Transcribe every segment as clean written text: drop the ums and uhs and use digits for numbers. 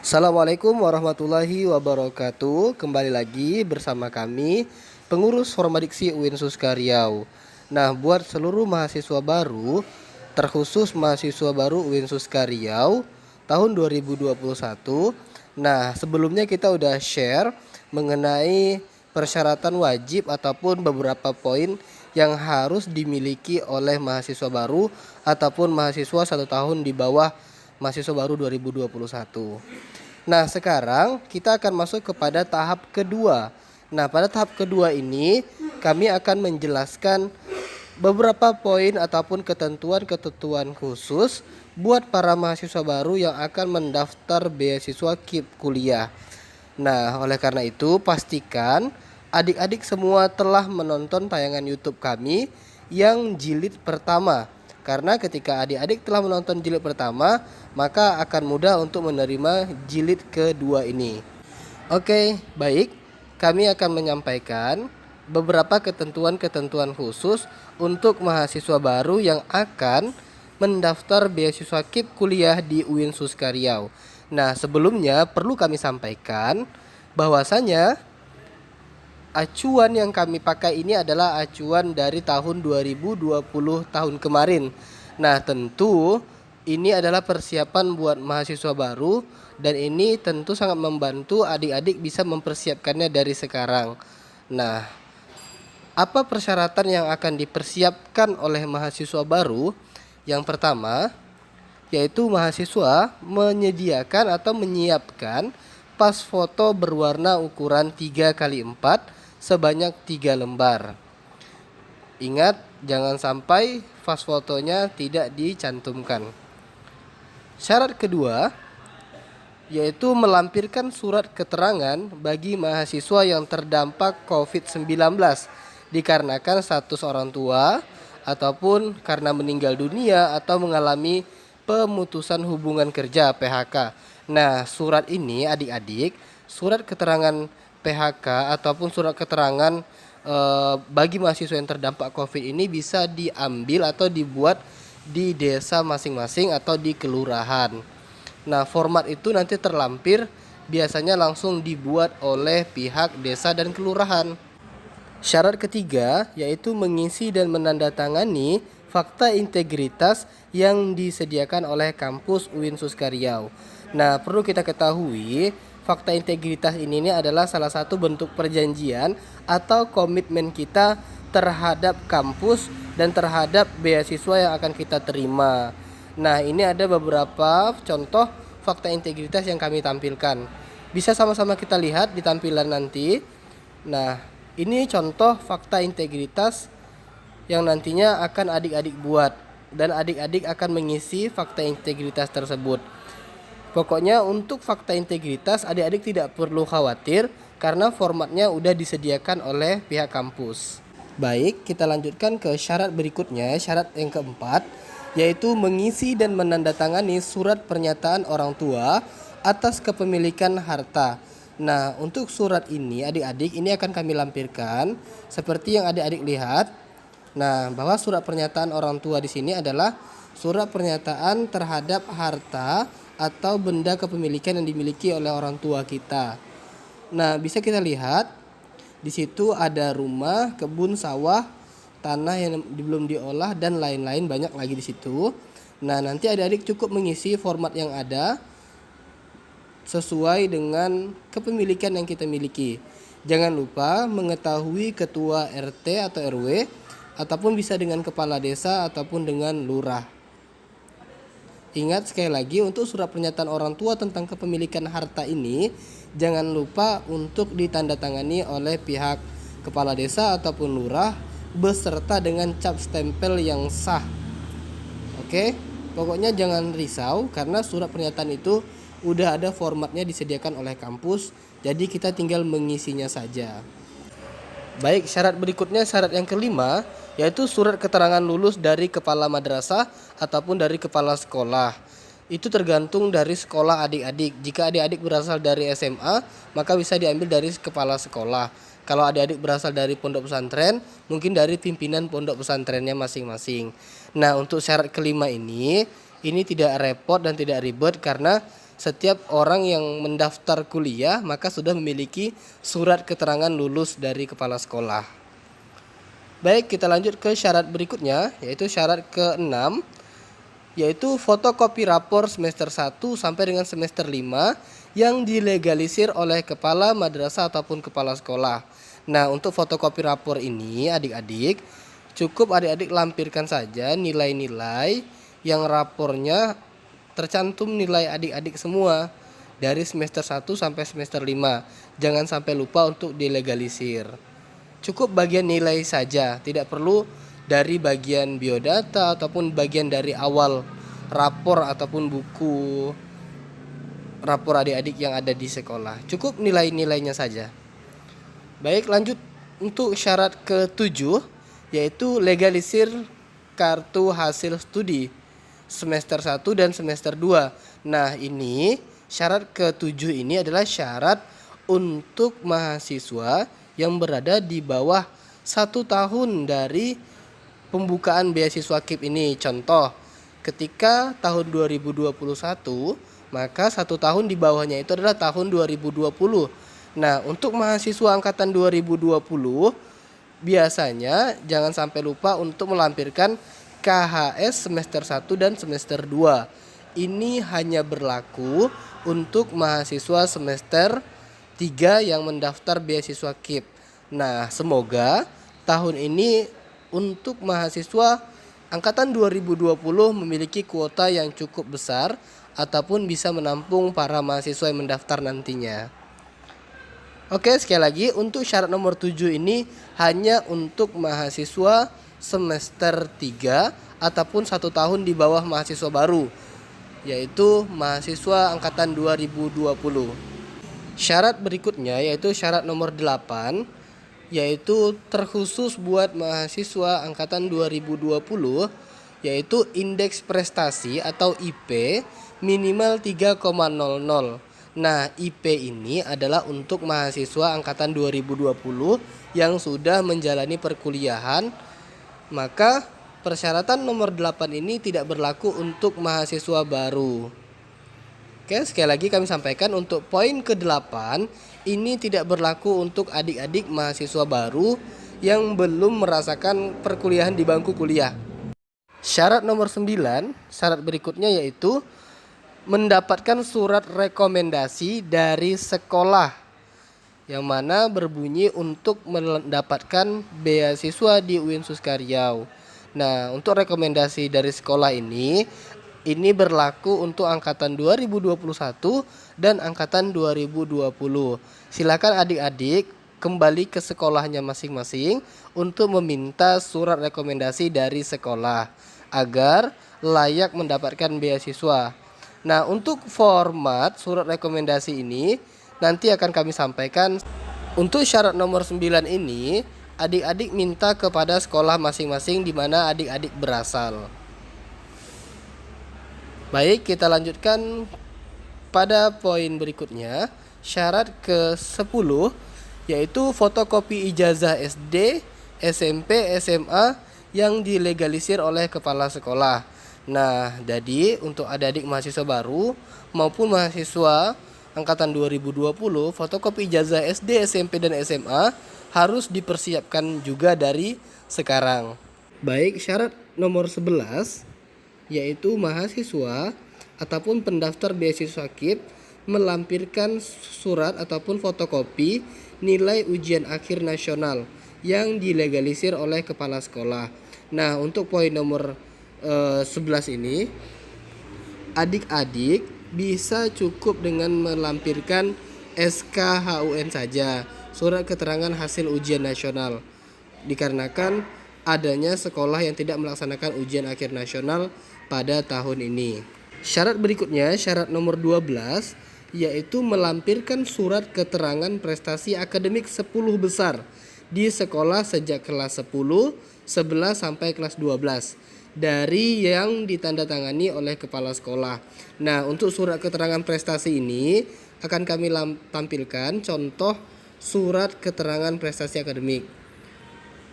Assalamualaikum warahmatullahi wabarakatuh. Kembali lagi bersama kami, pengurus Formadiksi UIN Suska Riau. Nah, buat seluruh mahasiswa baru, terkhusus mahasiswa baru UIN Suska Riau tahun 2021. Nah, sebelumnya kita udah share mengenai persyaratan wajib ataupun beberapa poin yang harus dimiliki oleh mahasiswa baru ataupun mahasiswa 1 tahun di bawah mahasiswa baru 2021. Nah, sekarang kita akan masuk kepada tahap kedua. Nah, pada tahap kedua ini kami akan menjelaskan beberapa poin ataupun ketentuan-ketentuan khusus buat para mahasiswa baru yang akan mendaftar beasiswa KIP kuliah. Nah, oleh karena itu pastikan adik-adik semua telah menonton tayangan YouTube kami yang jilid pertama. Karena ketika adik-adik telah menonton jilid pertama, maka akan mudah untuk menerima jilid kedua ini. Oke, baik. Kami akan menyampaikan beberapa ketentuan-ketentuan khusus untuk mahasiswa baru yang akan mendaftar beasiswa KIP kuliah di UIN Suska Riau. Nah, sebelumnya perlu kami sampaikan bahwasanya acuan yang kami pakai ini adalah acuan dari tahun 2020 tahun kemarin. Nah, tentu ini adalah persiapan buat mahasiswa baru dan ini tentu sangat membantu adik-adik bisa mempersiapkannya dari sekarang. Nah, apa persyaratan yang akan dipersiapkan oleh mahasiswa baru? Yang pertama, yaitu mahasiswa menyediakan atau menyiapkan pas foto berwarna ukuran 3x4 sebanyak 3 lembar. Ingat, jangan sampai pas fotonya tidak dicantumkan. Syarat kedua yaitu melampirkan surat keterangan bagi mahasiswa yang terdampak COVID-19 dikarenakan status orang tua ataupun karena meninggal dunia atau mengalami pemutusan hubungan kerja PHK. Nah, surat ini adik-adik, surat keterangan PHK ataupun surat keterangan bagi mahasiswa yang terdampak COVID ini bisa diambil atau dibuat di desa masing-masing atau di kelurahan. Nah, format itu nanti terlampir biasanya langsung dibuat oleh pihak desa dan kelurahan. Syarat ketiga yaitu mengisi dan menandatangani fakta integritas yang disediakan oleh kampus UIN Suska Riau. Nah, perlu kita ketahui, fakta integritas ini adalah salah satu bentuk perjanjian atau komitmen kita terhadap kampus dan terhadap beasiswa yang akan kita terima. Nah, ini ada beberapa contoh fakta integritas yang kami tampilkan. Bisa sama-sama kita lihat di tampilan nanti. Nah, ini contoh fakta integritas yang nantinya akan adik-adik buat dan adik-adik akan mengisi fakta integritas tersebut. Pokoknya untuk fakta integritas adik-adik tidak perlu khawatir karena formatnya udah disediakan oleh pihak kampus. Baik, kita lanjutkan ke syarat berikutnya, syarat yang keempat, yaitu mengisi dan menandatangani surat pernyataan orang tua atas kepemilikan harta. Nah, untuk surat ini adik-adik ini akan kami lampirkan seperti yang adik-adik lihat. Nah, bahwa surat pernyataan orang tua di sini adalah surat pernyataan terhadap harta atau benda kepemilikan yang dimiliki oleh orang tua kita. Nah, bisa kita lihat di situ ada rumah, kebun, sawah, tanah yang belum diolah dan lain-lain, banyak lagi di situ. Nah, nanti adik-adik cukup mengisi format yang ada sesuai dengan kepemilikan yang kita miliki. Jangan lupa mengetahui ketua RT atau RW ataupun bisa dengan kepala desa ataupun dengan lurah. Ingat sekali lagi untuk surat pernyataan orang tua tentang kepemilikan harta ini jangan lupa untuk ditandatangani oleh pihak kepala desa ataupun lurah beserta dengan cap stempel yang sah. Oke, pokoknya jangan risau karena surat pernyataan itu udah ada formatnya disediakan oleh kampus, jadi kita tinggal mengisinya saja. Baik, syarat berikutnya, syarat yang kelima, yaitu surat keterangan lulus dari kepala madrasah ataupun dari kepala sekolah. Itu tergantung dari sekolah adik-adik. Jika adik-adik berasal dari SMA, maka bisa diambil dari kepala sekolah. Kalau adik-adik berasal dari pondok pesantren, mungkin dari pimpinan pondok pesantrennya masing-masing. Nah, untuk syarat kelima ini tidak repot dan tidak ribet karena setiap orang yang mendaftar kuliah maka sudah memiliki surat keterangan lulus dari kepala sekolah. Baik, kita lanjut ke syarat berikutnya, yaitu syarat ke-6, yaitu fotokopi rapor semester 1 sampai dengan semester 5 yang dilegalisir oleh kepala madrasah ataupun kepala sekolah. Nah, untuk fotokopi rapor ini adik-adik, cukup adik-adik lampirkan saja nilai-nilai yang rapornya tercantum nilai adik-adik semua dari semester 1 sampai semester 5. Jangan sampai lupa untuk dilegalisir. Cukup bagian nilai saja, tidak perlu dari bagian biodata ataupun bagian dari awal rapor ataupun buku rapor adik-adik yang ada di sekolah. Cukup nilai-nilainya saja. Baik, lanjut untuk syarat ke-7, yaitu legalisir kartu hasil studi semester 1 dan semester 2. Nah, ini syarat ke-7 ini adalah syarat untuk mahasiswa yang berada di bawah 1 tahun dari pembukaan beasiswa KIP ini. Contoh, ketika tahun 2021, maka 1 tahun di bawahnya itu adalah tahun 2020. Nah, untuk mahasiswa angkatan 2020, biasanya jangan sampai lupa untuk melampirkan KHS semester 1 dan semester 2. Ini hanya berlaku untuk mahasiswa semester 3 yang mendaftar beasiswa KIP. Nah, semoga tahun ini untuk mahasiswa angkatan 2020 memiliki kuota yang cukup besar ataupun bisa menampung para mahasiswa yang mendaftar nantinya. Oke, sekali lagi untuk syarat nomor 7 ini hanya untuk mahasiswa semester 3 ataupun 1 tahun di bawah mahasiswa baru, yaitu mahasiswa angkatan 2020. Syarat berikutnya yaitu syarat nomor 8, yaitu terkhusus buat mahasiswa angkatan 2020, yaitu indeks prestasi atau IP minimal 3,00. Nah, IP ini adalah untuk mahasiswa angkatan 2020 yang sudah menjalani perkuliahan. Maka persyaratan nomor 8 ini tidak berlaku untuk mahasiswa baru. Oke, sekali lagi kami sampaikan untuk poin ke-8 ini tidak berlaku untuk adik-adik mahasiswa baru yang belum merasakan perkuliahan di bangku kuliah. Syarat nomor 9, syarat berikutnya yaitu mendapatkan surat rekomendasi dari sekolah yang mana berbunyi untuk mendapatkan beasiswa di UIN Suskaryau. Nah, untuk rekomendasi dari sekolah ini berlaku untuk angkatan 2021 dan angkatan 2020. Silakan adik-adik kembali ke sekolahnya masing-masing untuk meminta surat rekomendasi dari sekolah agar layak mendapatkan beasiswa. Nah, untuk format surat rekomendasi ini nanti akan kami sampaikan. Untuk syarat nomor 9 ini adik-adik minta kepada sekolah masing-masing di mana adik-adik berasal. Baik, kita lanjutkan pada poin berikutnya, syarat ke-10 yaitu fotokopi ijazah SD, SMP, SMA yang dilegalisir oleh kepala sekolah. Nah, jadi untuk adik-adik mahasiswa baru maupun mahasiswa angkatan 2020, fotokopi ijazah SD, SMP, dan SMA harus dipersiapkan juga dari sekarang. Baik, syarat nomor 11 yaitu mahasiswa ataupun pendaftar beasiswa KIP melampirkan surat ataupun fotokopi nilai ujian akhir nasional yang dilegalisir oleh kepala sekolah. Nah, untuk poin nomor 11 ini adik-adik bisa cukup dengan melampirkan SKHUN saja, surat keterangan hasil ujian nasional, dikarenakan adanya sekolah yang tidak melaksanakan ujian akhir nasional pada tahun ini. Syarat berikutnya, syarat nomor 12, yaitu melampirkan surat keterangan prestasi akademik 10 besar di sekolah sejak kelas 10, 11 sampai kelas 12 dari yang ditandatangani oleh kepala sekolah. Nah, untuk surat keterangan prestasi ini akan kami tampilkan contoh surat keterangan prestasi akademik.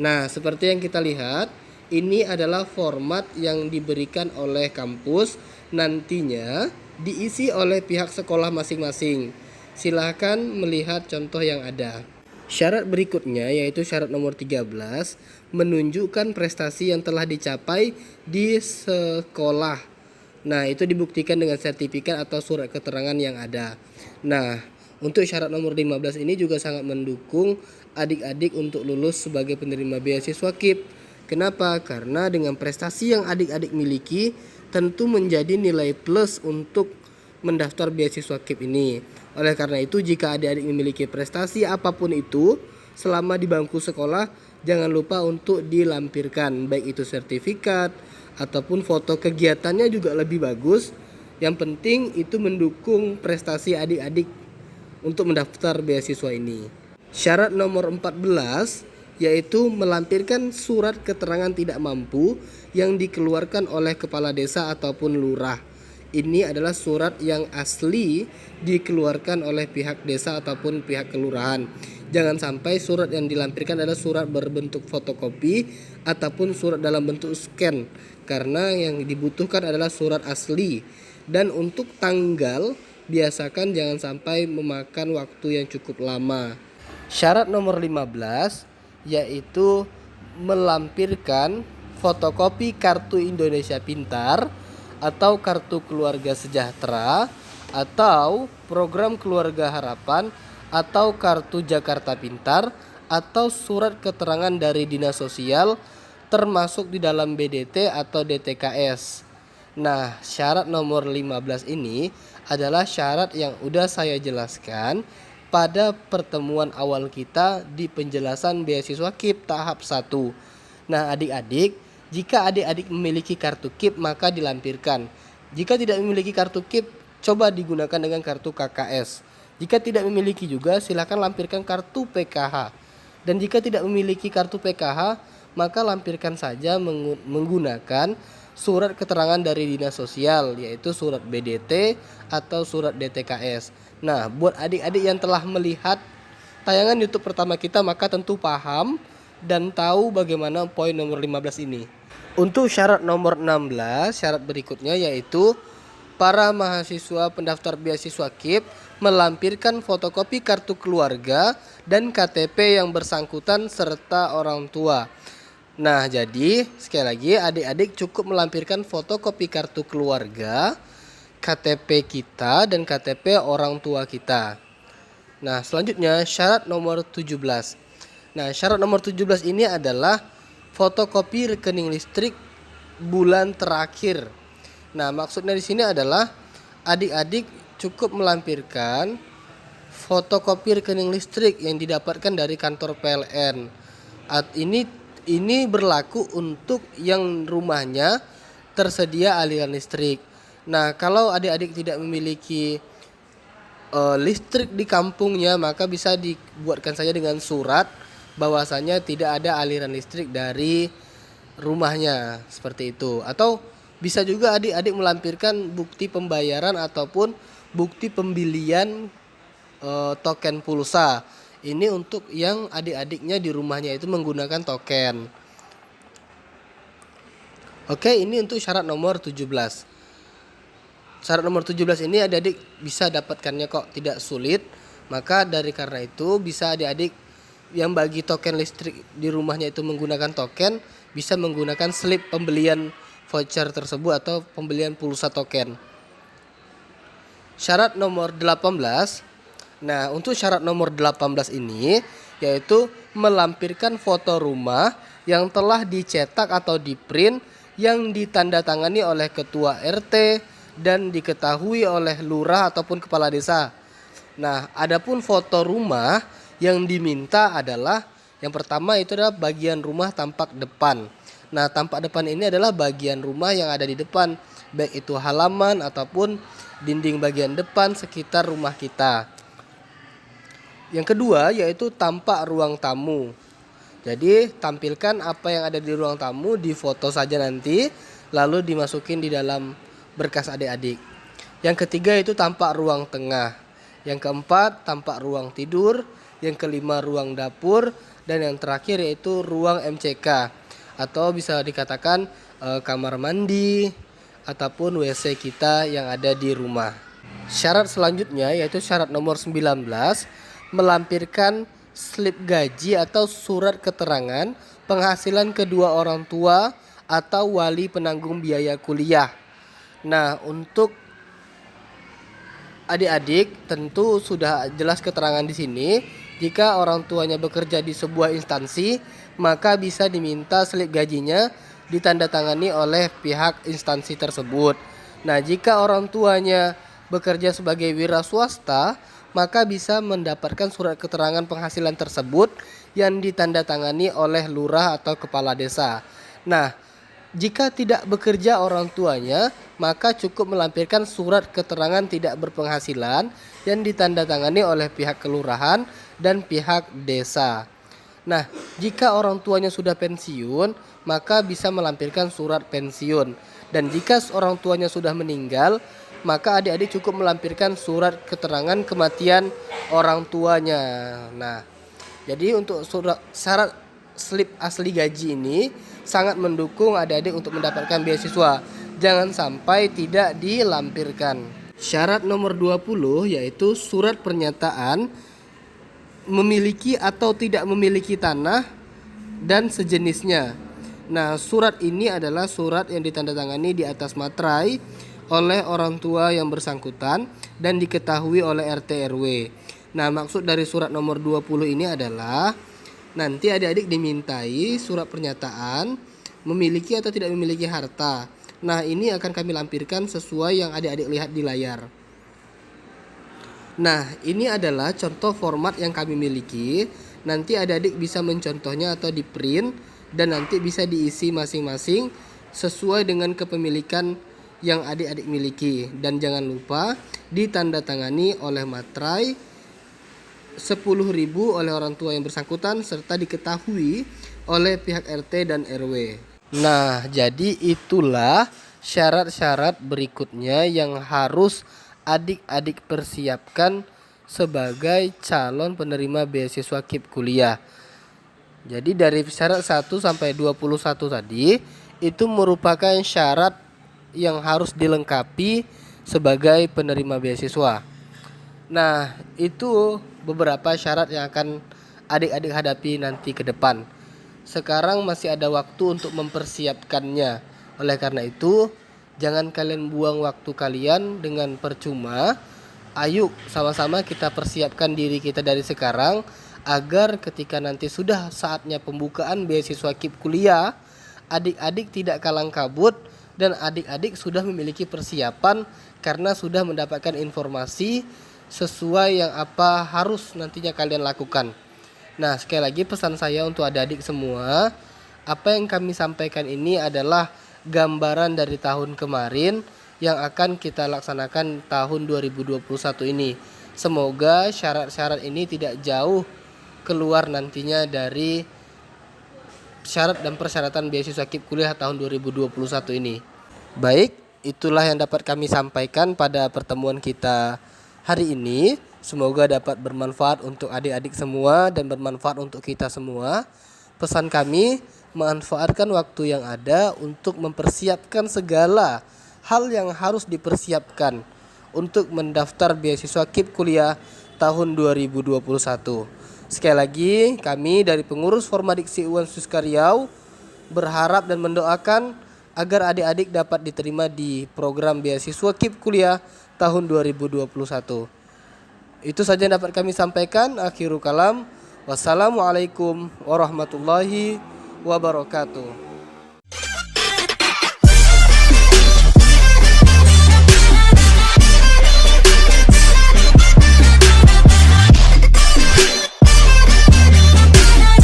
Nah, seperti yang kita lihat, ini adalah format yang diberikan oleh kampus. Nantinya diisi oleh pihak sekolah masing-masing. Silahkan melihat contoh yang ada. Syarat berikutnya yaitu syarat nomor 13, menunjukkan prestasi yang telah dicapai di sekolah. Nah, itu dibuktikan dengan sertifikat atau surat keterangan yang ada. Nah, untuk syarat nomor 15 ini juga sangat mendukung adik-adik untuk lulus sebagai penerima beasiswa KIP. Kenapa? Karena dengan prestasi yang adik-adik miliki tentu menjadi nilai plus untuk mendaftar beasiswa KIP ini. Oleh karena itu, jika adik-adik memiliki prestasi apapun itu selama di bangku sekolah, jangan lupa untuk dilampirkan, baik itu sertifikat ataupun foto kegiatannya juga lebih bagus. Yang penting itu mendukung prestasi adik-adik untuk mendaftar beasiswa ini. Syarat nomor 14 yaitu melampirkan surat keterangan tidak mampu yang dikeluarkan oleh kepala desa ataupun lurah. Ini adalah surat yang asli dikeluarkan oleh pihak desa ataupun pihak kelurahan. Jangan sampai surat yang dilampirkan adalah surat berbentuk fotokopi ataupun surat dalam bentuk scan, karena yang dibutuhkan adalah surat asli. Dan untuk tanggal, biasakan jangan sampai memakan waktu yang cukup lama. Syarat nomor 15 yaitu melampirkan fotokopi kartu Indonesia Pintar atau kartu keluarga sejahtera atau program keluarga harapan atau kartu Jakarta Pintar atau surat keterangan dari dinas sosial termasuk di dalam BDT atau DTKS. Nah, syarat nomor 15 ini adalah syarat yang udah saya jelaskan pada pertemuan awal kita di penjelasan beasiswa KIP tahap 1. Nah, adik-adik, jika adik-adik memiliki kartu KIP maka dilampirkan. Jika tidak memiliki kartu KIP, coba digunakan dengan kartu KKS. Jika tidak memiliki juga, silakan lampirkan kartu PKH. Dan jika tidak memiliki kartu PKH, maka lampirkan saja menggunakan surat keterangan dari dinas sosial, yaitu surat BDT atau surat DTKS. Nah, buat adik-adik yang telah melihat tayangan YouTube pertama kita, maka tentu paham dan tahu bagaimana poin nomor 15 ini. Untuk syarat nomor 16, syarat berikutnya yaitu para mahasiswa pendaftar beasiswa KIP melampirkan fotokopi kartu keluarga dan KTP yang bersangkutan serta orang tua. Nah, jadi sekali lagi adik-adik cukup melampirkan fotokopi kartu keluarga, KTP kita dan KTP orang tua kita. Nah, selanjutnya syarat nomor 17. Nah, syarat nomor 17 ini adalah fotokopi rekening listrik bulan terakhir. Nah, maksudnya di sini adalah adik-adik cukup melampirkan fotokopi rekening listrik yang didapatkan dari kantor PLN. Ini berlaku untuk yang rumahnya tersedia aliran listrik. Nah, kalau adik-adik tidak memiliki listrik di kampungnya, maka bisa dibuatkan saja dengan surat bahwasanya tidak ada aliran listrik dari rumahnya, seperti itu. Atau bisa juga adik-adik melampirkan bukti pembayaran ataupun bukti pembelian token pulsa. Ini untuk yang adik-adiknya di rumahnya itu menggunakan token. Oke, ini untuk syarat nomor 17. Syarat nomor 17 ini adik-adik bisa dapatkannya kok, tidak sulit. Maka dari karena itu bisa adik-adik yang bagi token listrik di rumahnya itu menggunakan token, bisa menggunakan slip pembelian voucher tersebut atau pembelian pulsa token. Syarat nomor 18. Nah, untuk syarat nomor 18 ini yaitu melampirkan foto rumah yang telah dicetak atau diprint yang ditandatangani oleh ketua RT dan diketahui oleh lurah ataupun kepala desa. Nah, adapun foto rumah yang diminta adalah yang pertama itu adalah bagian rumah tampak depan. Nah, tampak depan ini adalah bagian rumah yang ada di depan, baik itu halaman ataupun dinding bagian depan sekitar rumah kita. Yang kedua yaitu tampak ruang tamu. Jadi tampilkan apa yang ada di ruang tamu, difoto saja nanti, lalu dimasukin di dalam berkas adik-adik. Yang ketiga itu tampak ruang tengah. Yang keempat tampak ruang tidur. Yang kelima ruang dapur. Dan yang terakhir yaitu ruang MCK atau bisa dikatakan kamar mandi ataupun WC kita yang ada di rumah. Syarat selanjutnya yaitu syarat nomor 19, melampirkan slip gaji atau surat keterangan penghasilan kedua orang tua atau wali penanggung biaya kuliah. Nah, untuk adik-adik tentu sudah jelas keterangan di sini. Jika orang tuanya bekerja di sebuah instansi, maka bisa diminta slip gajinya ditandatangani oleh pihak instansi tersebut. Nah, jika orang tuanya bekerja sebagai wira swasta, maka bisa mendapatkan surat keterangan penghasilan tersebut yang ditandatangani oleh lurah atau kepala desa. Nah, jika tidak bekerja orang tuanya, maka cukup melampirkan surat keterangan tidak berpenghasilan yang ditandatangani oleh pihak kelurahan dan pihak desa. Nah, jika orang tuanya sudah pensiun, maka bisa melampirkan surat pensiun. Dan jika orang tuanya sudah meninggal, maka adik-adik cukup melampirkan surat keterangan kematian orang tuanya. Nah, jadi untuk syarat slip asli gaji ini sangat mendukung adik-adik untuk mendapatkan beasiswa. Jangan sampai tidak dilampirkan. Syarat nomor 20 yaitu surat pernyataan memiliki atau tidak memiliki tanah dan sejenisnya. Nah, surat ini adalah surat yang ditandatangani di atas materai oleh orang tua yang bersangkutan dan diketahui oleh RT RW. Nah, maksud dari surat nomor 20 ini adalah nanti adik-adik dimintai surat pernyataan memiliki atau tidak memiliki harta. Nah, ini akan kami lampirkan sesuai yang adik-adik lihat di layar. Nah, ini adalah contoh format yang kami miliki. Nanti adik-adik bisa mencontohnya atau di print dan nanti bisa diisi masing-masing sesuai dengan kepemilikan yang adik-adik miliki. Dan jangan lupa ditandatangani oleh materai 10.000 oleh orang tua yang bersangkutan serta diketahui oleh pihak RT dan RW. Nah, jadi itulah syarat-syarat berikutnya yang harus adik-adik persiapkan sebagai calon penerima beasiswa KIP kuliah. Jadi dari syarat 1 sampai 21 tadi itu merupakan syarat yang harus dilengkapi sebagai penerima beasiswa. Nah, itu beberapa syarat yang akan adik-adik hadapi nanti ke depan. Sekarang masih ada waktu untuk mempersiapkannya. Oleh karena itu, jangan kalian buang waktu kalian dengan percuma. Ayo sama-sama kita persiapkan diri kita dari sekarang agar ketika nanti sudah saatnya pembukaan beasiswa KIP kuliah, adik-adik tidak kalang kabut dan adik-adik sudah memiliki persiapan karena sudah mendapatkan informasi sesuai yang apa harus nantinya kalian lakukan. Nah, sekali lagi pesan saya untuk adik-adik semua, apa yang kami sampaikan ini adalah gambaran dari tahun kemarin yang akan kita laksanakan tahun 2021 ini. Semoga syarat-syarat ini tidak jauh keluar nantinya dari syarat dan persyaratan beasiswa KIP kuliah tahun 2021 ini. Baik, itulah yang dapat kami sampaikan pada pertemuan kita hari ini. Semoga dapat bermanfaat untuk adik-adik semua dan bermanfaat untuk kita semua. Pesan kami, manfaatkan waktu yang ada untuk mempersiapkan segala hal yang harus dipersiapkan untuk mendaftar beasiswa KIP kuliah tahun 2021. Sekali lagi, kami dari pengurus Formadiksi UNSuska Riau berharap dan mendoakan agar adik-adik dapat diterima di program beasiswa KIP kuliah tahun 2021. Itu saja yang dapat kami sampaikan. Akhirul kalam. Wassalamualaikum warahmatullahi wabarakatuh.